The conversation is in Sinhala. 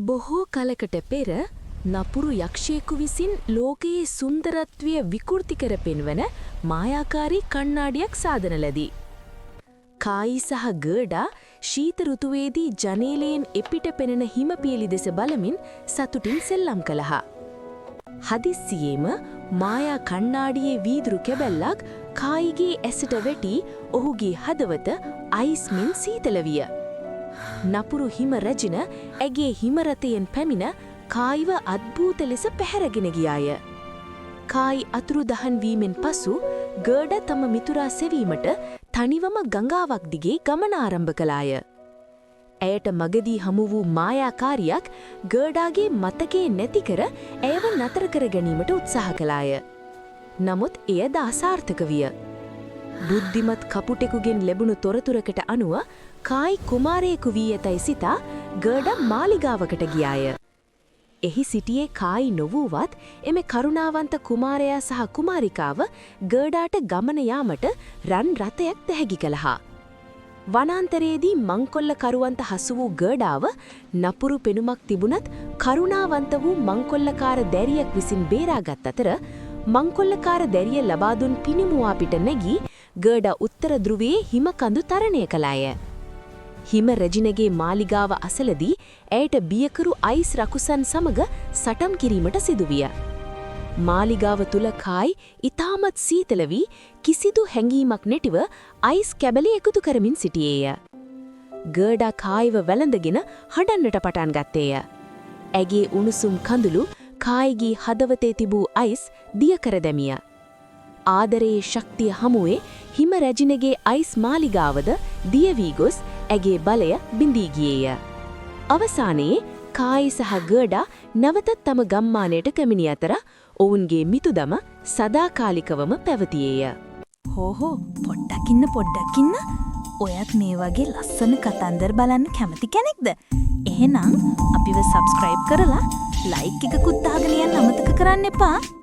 බොහෝ කලකට පෙර නපුරු යක්ෂයෙකු විසින් ලෝකයේ සුන්දරත්වය විකෘති කර පෙන්වන මායාකාරී කණ්ණාඩියක් සාදන ලදී. කායි සහ ගර්ඩා ශීත ඍතුවේදී ජනේලයෙන් එපිට පෙනෙන හිමපියලි දෙස බලමින් සතුටින් සෙල්ලම් කළා. හදිස්සියේම මායා කණ්ණාඩියේ වීදුරු කැබැල්ලක් කායිගේ ඇසට වැටි ඔහුගේ හදවත අයිස්මින් සීතල විය. නපුරු හිම රැජින ඇගේ හිමරතයෙන් පැමිණ කායිව අද්භූත ලෙස පැහැරගෙන ගියාය. කායි අතුරුදහන් වීමෙන් පසු ගර්ඩ තම මිතුරා සෙවීමට තනිවම ගංගාවක් දිගේ ගමන ආරම්භ කළාය. ඇයට මගදී හමු වූ මායාකාරියක් ගර්ඩාගේ මතකයේ නැති කර ඇයව නතර කර ගැනීමට උත්සාහ කළාය. නමුත් එයද අසාර්ථක විය. බුද්ධිමත් කපුටෙකුගෙන් ලැබුණු තොරතුරකට අනුව කායි කුමාරයෙකු වී ඇතැයි සිතා ගර්ඩ මාලිගාවකට ගියාය. එහි සිටියේ කායි නොවූවත් එම කරුණාවන්ත කුමාරයා සහ කුමාරිකාව ගර්ඩාට ගමන යාමට රන් රථයක් දැහැගි කළා. වනාන්තරයේදී මංකොල්ල කරුවන්ට හසු වූ ගර්ඩාව නපුරු පෙනුමක් තිබුණත් කරුණාවන්ත වූ මංකොල්ලකාර දැරියක් විසින් බේරාගත් අතර මංකොල්ලකාර දැරිය ලබා දුන් පිනිමුවා පිට නැගී ගර්ඩා උත්තර ධ්‍රුවයේ හිමකඳු තරණය කළාය. හිම රැජිනගේ මාලිගාව අසලදී ඇයට බියකරු අයිස් රකුසන් සමග සටම් කිරීමට සිදුවිය. මාලිගාව තුල කායි ඉතාමත් සීතල වී කිසිදු හැඟීමක් නැතිව අයිස් කැබලි එකතු කරමින් සිටියේය. ගර්ඩා කායිව වැළඳගෙන හඬන්නට පටන් ගත්තේය. ඇගේ උණුසුම් කඳුළු කායිගේ හදවතේ තිබූ අයිස් දිය කර දැමිය. ආදරයේ ශක්තිය හමුවේ හිම රැජිනගේ අයිස් මාලිගාවද දිය වී ගොස් ඇගේ බලය බිඳී ගියේය. අවසානයේ කායි සහ ගර්ඩා නැවතත් තම ගම්මානයට කැමිණි අතර ඔවුන්ගේ මිතුදම සදාකාලිකවම පැවතියේය. හෝහෝ පොඩ්ඩක් ඉන්න. ඔයත් මේ වගේ ලස්සන කතන්දර බලන්න කැමති කෙනෙක්ද? එහෙනම් අපිව සබ්ස්ක්‍රයිබ් කරලා ලයික් එකකුත් දාගෙන යන්න අමතක කරන්න එපා.